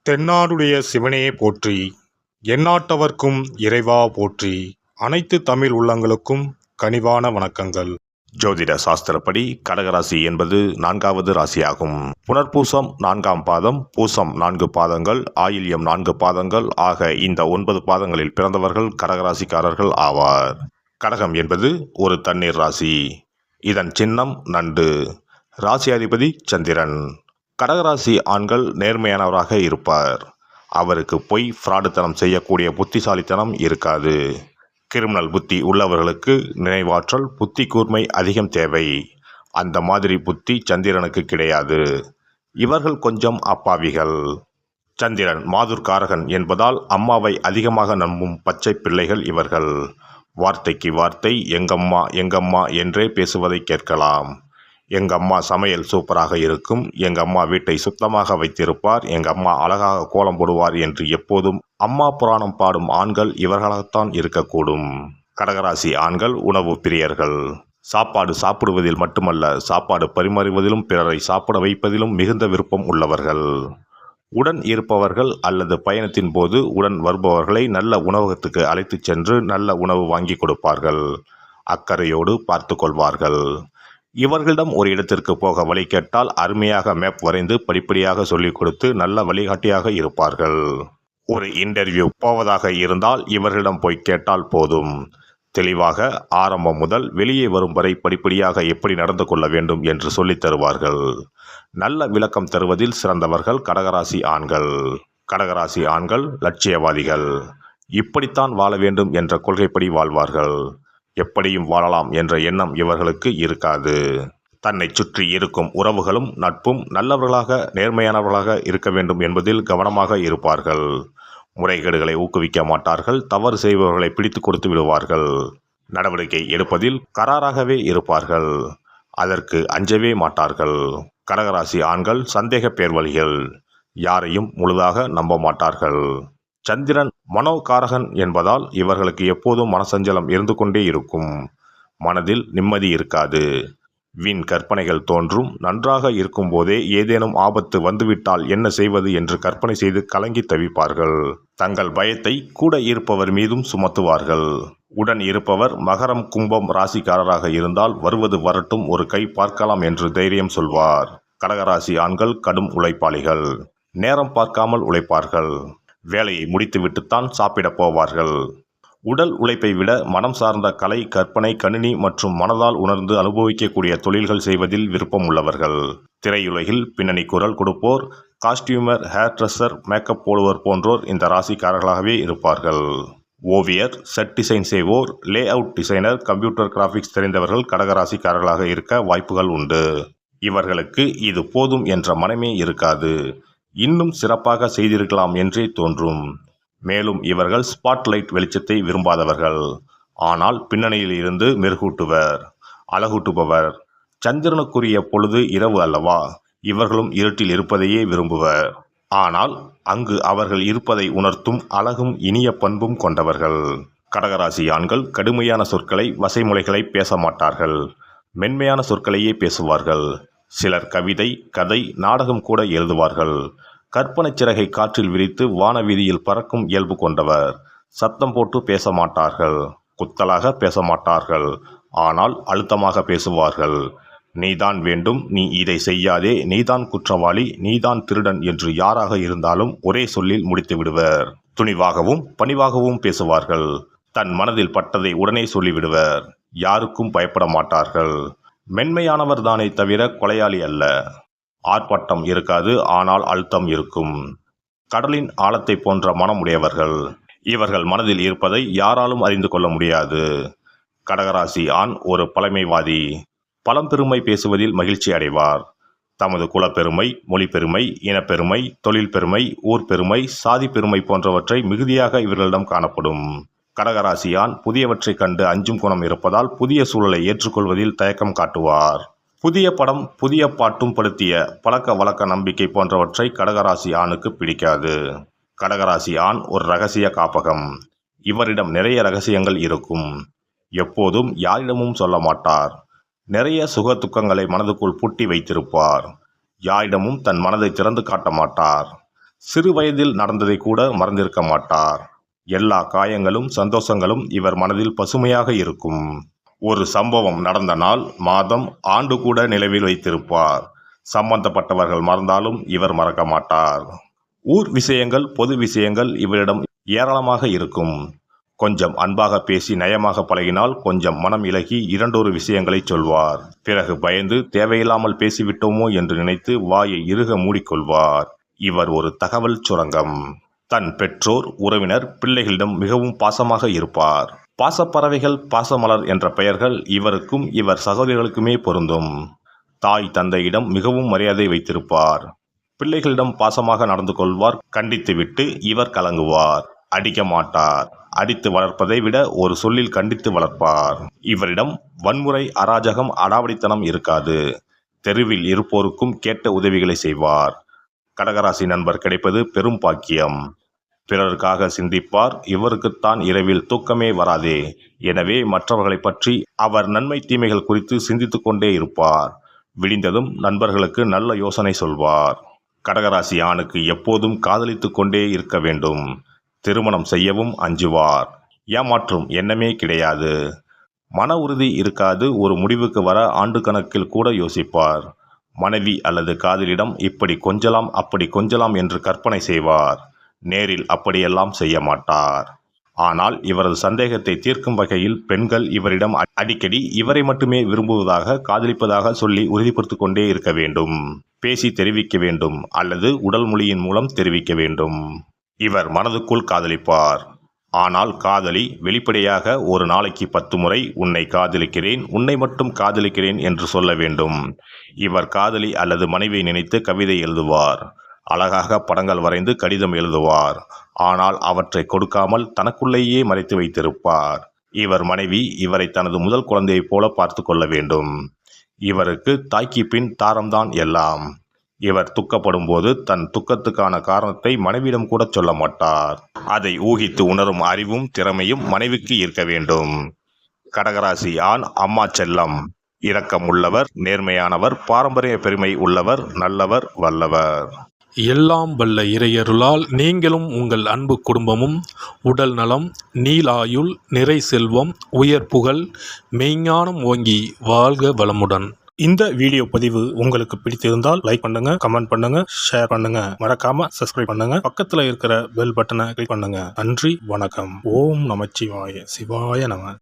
தென்னாடுடைய சிவனே போற்றி, எந்நாட்டவர்க்கும் இறைவா போற்றி. அனைத்து தமிழ் உள்ளங்களுக்கும் கனிவான வணக்கங்கள். ஜோதிட சாஸ்திரப்படி கடகராசி என்பது 4வது ராசியாகும். புனர்பூசம் 4ஆம் பாதம், பூசம் 4 பாதங்கள், ஆயில்யம் 4 பாதங்கள் ஆக இந்த 9 பாதங்களில் பிறந்தவர்கள் கடகராசிக்காரர்கள் ஆவார். கடகம் என்பது ஒரு தண்ணீர் ராசி. இதன் சின்னம் நண்டு. ராசி அதிபதி சந்திரன். கடகராசி ஆண்கள் நேர்மையானவராக இருப்பார். அவருக்கு பொய் ஃப்ராடுத்தனம் செய்யக்கூடிய புத்திசாலித்தனம் இருக்காது. கிரிமினல் புத்தி உள்ளவர்களுக்கு நினைவாற்றல், புத்தி கூர்மை அதிகம் தேவை. அந்த மாதிரி புத்தி சந்திரனுக்கு கிடையாது. இவர்கள் கொஞ்சம் அப்பாவிகள். சந்திரன் மாதுர்காரகன் என்பதால் அம்மாவை அதிகமாக நம்பும் பச்சை பிள்ளைகள் இவர்கள். வார்த்தைக்கு வார்த்தை எங்கம்மா எங்கம்மா என்றே பேசுவதை கேட்கலாம். எங்கம்மா சமையல் சூப்பராக இருக்கும், எங்கம்மா வீட்டை சுத்தமாக வைத்திருப்பார், எங்கம்மா அழகாக கோலம் போடுவார் என்று எப்போதும் அம்மா புராணம் பாடும் ஆண்கள் இவர்களாகத்தான் இருக்கக்கூடும். கடகராசி ஆண்கள் உணவு பிரியர்கள். சாப்பாடு சாப்பிடுவதில் மட்டுமல்ல, சாப்பாடு பரிமாறுவதிலும் பிறரை சாப்பிட வைப்பதிலும் மிகுந்த விருப்பம் உள்ளவர்கள். உடன் இருப்பவர்கள் அல்லது பயணத்தின் போது உடன் வருபவர்களை நல்ல உணவகத்துக்கு அழைத்து சென்று நல்ல உணவு வாங்கி கொடுப்பார்கள். அக்கறையோடு பார்த்து கொள்வார்கள். இவர்களிடம் ஒரு இடத்திற்கு போக வழி கேட்டால் அருமையாக மேப் வரைந்து படிப்படியாக சொல்லிக் கொடுத்து நல்ல வழிகாட்டியாக இருப்பார்கள். ஒரு இன்டர்வியூ போவதாக இருந்தால் இவர்களிடம் போய் கேட்டால் போதும். தெளிவாக ஆரம்பம் முதல் வெளியே வரும் வரை படிப்படியாக எப்படி நடந்து கொள்ள வேண்டும் என்று சொல்லித் தருவார்கள். நல்ல விளக்கம் தருவதில் சிறந்தவர்கள் கடகராசி ஆண்கள். கடகராசி ஆண்கள் லட்சியவாதிகள். இப்படித்தான் வாழ வேண்டும் என்ற கொள்கைப்படி வாழ்வார்கள். எப்படியும் வாழலாம் என்ற எண்ணம் இவர்களுக்கு இருக்காது. தன்னை சுற்றி இருக்கும் உறவுகளும் நட்பும் நல்லவர்களாக நேர்மையானவர்களாக இருக்க வேண்டும் என்பதில் கவனமாக இருப்பார்கள். முறைகேடுகளை ஊக்குவிக்க மாட்டார்கள். தவறு செய்பவர்களை பிடித்து கொடுத்து விடுவார்கள். நடவடிக்கை எடுப்பதில் கராராகவே இருப்பார்கள். அதற்கு அஞ்சவே மாட்டார்கள். கடகராசி ஆண்கள் சந்தேக பேர்வழிகள். யாரையும் முழுதாக நம்ப மாட்டார்கள். சந்திரன் மனோகாரகன் என்பதால் இவர்களுக்கு எப்போதும் மனசஞ்சலம் இருந்து கொண்டே இருக்கும். மனதில் நிம்மதி இருக்காது. வீண் கற்பனைகள் தோன்றும். நன்றாக இருக்கும் போதே ஏதேனும் ஆபத்து வந்துவிட்டால் என்ன செய்வது என்று கற்பனை செய்து கலங்கி தவிப்பார்கள். தங்கள் பயத்தை கூட இருப்பவர் மீதும் சுமத்துவார்கள். உடன் இருப்பவர் மகரம் கும்பம் ராசிக்காரராக இருந்தால் வருவது வரட்டும், ஒரு கை பார்க்கலாம் என்று தைரியம் சொல்வார். கடகராசி ஆண்கள் கடும் உழைப்பாளிகள். நேரம் பார்க்காமல் உழைப்பார்கள். வேலையை முடித்துவிட்டுத்தான் சாப்பிட போவார்கள். உடல் உழைப்பை விட மனம் சார்ந்த கலை, கற்பனை, கணினி மற்றும் மனதால் உணர்ந்து அனுபவிக்கக்கூடிய தொழில்கள் செய்வதில் விருப்பம் உள்ளவர்கள். திரையுலகில் பின்னணி குரல் கொடுப்போர், காஸ்டியூமர், ஹேர் ட்ரெஸ்ஸர், மேக்கப் போடுவோர் போன்றோர் இந்த ராசிக்காரர்களாகவே இருப்பார்கள். ஓவியர், செட் டிசைன் செய்வோர், lay out designer, computer graphics தெரிந்தவர்கள் கடகராசிக்காரர்களாக இருக்க வாய்ப்புகள் உண்டு. இவர்களுக்கு இது போதும் என்ற மனமே இருக்காது. இன்னும் சிறப்பாக செய்திருக்கலாம் என்றே தோன்றும். மேலும் இவர்கள் ஸ்பாட்லைட் வெளிச்சத்தை விரும்பாதவர்கள். ஆனால் பின்னணியில் இருந்து மெருகூட்டுவர், அழகூட்டுபவர். சந்திரனுக்குரிய பொழுது இரவு அல்லவா? இவர்களும் இருட்டில் இருப்பதையே விரும்புவர். ஆனால் அங்கு அவர்கள் இருப்பதை உணர்த்தும் அழகும் இனிய பண்பும் கொண்டவர்கள். கடகராசி ஆண்கள் கடுமையான சொற்களை, வசைமுறைகளை பேச மாட்டார்கள். மென்மையான சொற்களையே பேசுவார்கள். சிலர் கவிதை, கதை, நாடகம் கூட எழுதுவார்கள். கற்பனை சிறகை காற்றில் விரித்து வானவீதியில் பறக்கும் இயல்பு கொண்டவர். சத்தம் போட்டு பேச மாட்டார்கள். குத்தலாக பேச மாட்டார்கள். ஆனால் அழுத்தமாக பேசுவார்கள். நீதான் வேண்டும், நீ இதை செய்யாதே, நீதான் குற்றவாளி, நீதான் திருடன் என்று யாராக இருந்தாலும் ஒரே சொல்லில் முடித்து விடுவர். துணிவாகவும் பணிவாகவும் பேசுவார்கள். தன் மனதில் பட்டதை உடனே சொல்லிவிடுவர். யாருக்கும் பயப்பட மாட்டார்கள். மென்மையானவர் தானே தவிர கொலையாளி அல்ல. ஆர்ப்பாட்டம் இருக்காது, ஆனால் அழுத்தம் இருக்கும். கடலின் ஆழத்தை போன்ற மனம் உடையவர்கள். இவர்கள் மனதில் இருப்பதை யாராலும் அறிந்து கொள்ள முடியாது. கடகராசி ஆண் ஒரு பழமைவாதி. பழம்பெருமை பேசுவதில் மகிழ்ச்சி அடைவார். தமது குலப்பெருமை, மொழி பெருமை, இனப்பெருமை, தொழில் பெருமை, ஊர் பெருமை, சாதி பெருமை போன்றவற்றை மிகுதியாக இவர்களிடம் காணப்படும். கடகராசியான் புதியவற்றை கண்டு அஞ்சும் குணம் இருப்பதால் புதிய சூழலை ஏற்றுக்கொள்வதில் தயக்கம் காட்டுவார். புதிய படம், புதிய பாட்டும் படுத்திய பழக்க வழக்க நம்பிக்கை போன்றவற்றை கடகராசி ஆணுக்கு பிடிக்காது. கடகராசி ஆண் ஒரு ரகசிய காப்பகம். இவரிடம் நிறைய ரகசியங்கள் இருக்கும். எப்போதும் யாரிடமும் சொல்ல மாட்டார். நிறைய சுக துக்கங்களை மனதுக்குள் பூட்டி வைத்திருப்பார். யாரிடமும் தன் மனதை திறந்து காட்ட மாட்டார். சிறு வயதில் நடந்ததை கூட மறந்திருக்க மாட்டார். எல்லா காயங்களும் சந்தோஷங்களும் இவர் மனதில் பசுமையாக இருக்கும். ஒரு சம்பவம் நடந்த நாள், மாதம், ஆண்டு கூட நினைவில் வைத்திருப்பார். சம்பந்தப்பட்டவர்கள் மறந்தாலும் இவர் மறக்க மாட்டார். ஊர் விஷயங்கள், பொது விஷயங்கள் இவரிடம் ஏராளமாக இருக்கும். கொஞ்சம் அன்பாக பேசி நயமாக பழகினால் கொஞ்சம் மனம் இலகி இரண்டொரு விஷயங்களை சொல்வார். பிறகு பயந்து தேவையில்லாமல் பேசிவிட்டோமோ என்று நினைத்து வாயை இறுக மூடிக்கொள்வார். இவர் ஒரு தகவல் சுரங்கம். தன் பெற்றோர், உறவினர், பிள்ளைகளிடம் மிகவும் பாசமாக இருப்பார். பாசப்பறவைகள், பாசமலர் என்ற பெயர்கள் இவருக்கும் இவர் சகோதரிகளுக்குமே பொருந்தும். தாய் தந்தையிடம் மிகவும் மரியாதை வைத்திருப்பார். பிள்ளைகளிடம் பாசமாக நடந்து கொள்வார். கண்டித்துவிட்டு இவர் கலங்குவார். அடிக்க மாட்டார். அடித்து வளர்ப்பதை விட ஒரு சொல்லில் கண்டித்து வளர்ப்பார். இவரிடம் வன்முறை, அராஜகம், அடாவடித்தனம் இருக்காது. தெருவில் இருப்போருக்கும் கேட்ட உதவிகளை செய்வார். கடகராசி நண்பர் கிடைப்பது பெரும் பாக்கியம். பிறருக்காக சிந்திப்பார். இவருக்குத்தான் இரவில் தூக்கமே வராதே. எனவே மற்றவர்களை பற்றி அவர் நன்மை தீமைகள் குறித்து சிந்தித்து கொண்டே இருப்பார். விடிந்ததும் நண்பர்களுக்கு நல்ல யோசனை சொல்வார். கடகராசி ஆணுக்கு எப்போதும் காதலித்து கொண்டே இருக்க வேண்டும். திருமணம் செய்யவும் அஞ்சுவார். ஏமாற்றும் எண்ணமே கிடையாது. மன உறுதி இருக்காது. ஒரு முடிவுக்கு வர ஆண்டு கணக்கில் கூட யோசிப்பார். மனைவி அல்லது காதலிடம் இப்படி கொஞ்சலாம் அப்படி கொஞ்சலாம் என்று கற்பனை செய்வார். நேரில் அப்படியெல்லாம் செய்ய மாட்டார். ஆனால் இவரது சந்தேகத்தை தீர்க்கும் வகையில் பெண்கள் இவரிடம் அடிக்கடி இவரை மட்டுமே விரும்புவதாக, காதலிப்பதாக சொல்லி உறுதிப்படுத்திக் கொண்டே இருக்க வேண்டும். பேசி தெரிவிக்க வேண்டும் அல்லது உடல் மொழியின் மூலம் தெரிவிக்க வேண்டும். இவர் மனதுக்குள் காதலிப்பார். ஆனால் காதலி வெளிப்படையாக ஒரு நாளைக்கு 10 முறை உன்னை காதலிக்கிறேன், உன்னை மட்டும் காதலிக்கிறேன் என்று சொல்ல வேண்டும். இவர் காதலி அல்லது மனைவியை நினைத்து கவிதை எழுதுவார். அழகாக படங்கள் வரைந்து கடிதம் எழுதுவார். ஆனால் அவற்றை கொடுக்காமல் தனக்குள்ளேயே மறைத்து வைத்திருப்பார். இவர் மனைவி இவரை தனது முதல் குழந்தையைப் போல பார்த்து கொள்ள வேண்டும். இவருக்கு தாய்க்கு பின் தாரம்தான் எல்லாம். இவர் துக்கப்படும் போது தன் துக்கத்துக்கான காரணத்தை மனைவியிடம் கூட சொல்ல மாட்டார். அதை ஊகித்து உணரும் அறிவும் திறமையும் மனைவிக்கு இருக்க வேண்டும். கடகராசி ஆண் அம்மா செல்லம். இரக்கம் உள்ளவர், நேர்மையானவர், பாரம்பரிய பெருமை உள்ளவர், நல்லவர், வல்லவர். எல்லாம் வல்ல இறையருளால் நீங்களும் உங்கள் அன்பு குடும்பமும் உடல் நலம், நீலாயுள், நிறை செல்வம், உயர் புகழ், மெய்ஞானம் ஓங்கி வாழ்க வளமுடன். இந்த வீடியோ பதிவு உங்களுக்கு பிடித்திருந்தால் லைக் பண்ணுங்க, கமெண்ட் பண்ணுங்க, ஷேர் பண்ணுங்க. மறக்காம சப்ஸ்கிரைப் பண்ணுங்க. பக்கத்துல இருக்கிற பெல் பட்டனை கிளிக் பண்ணுங்க. நன்றி, வணக்கம். ஓம் நமச்சிவாய. சிவாய நம.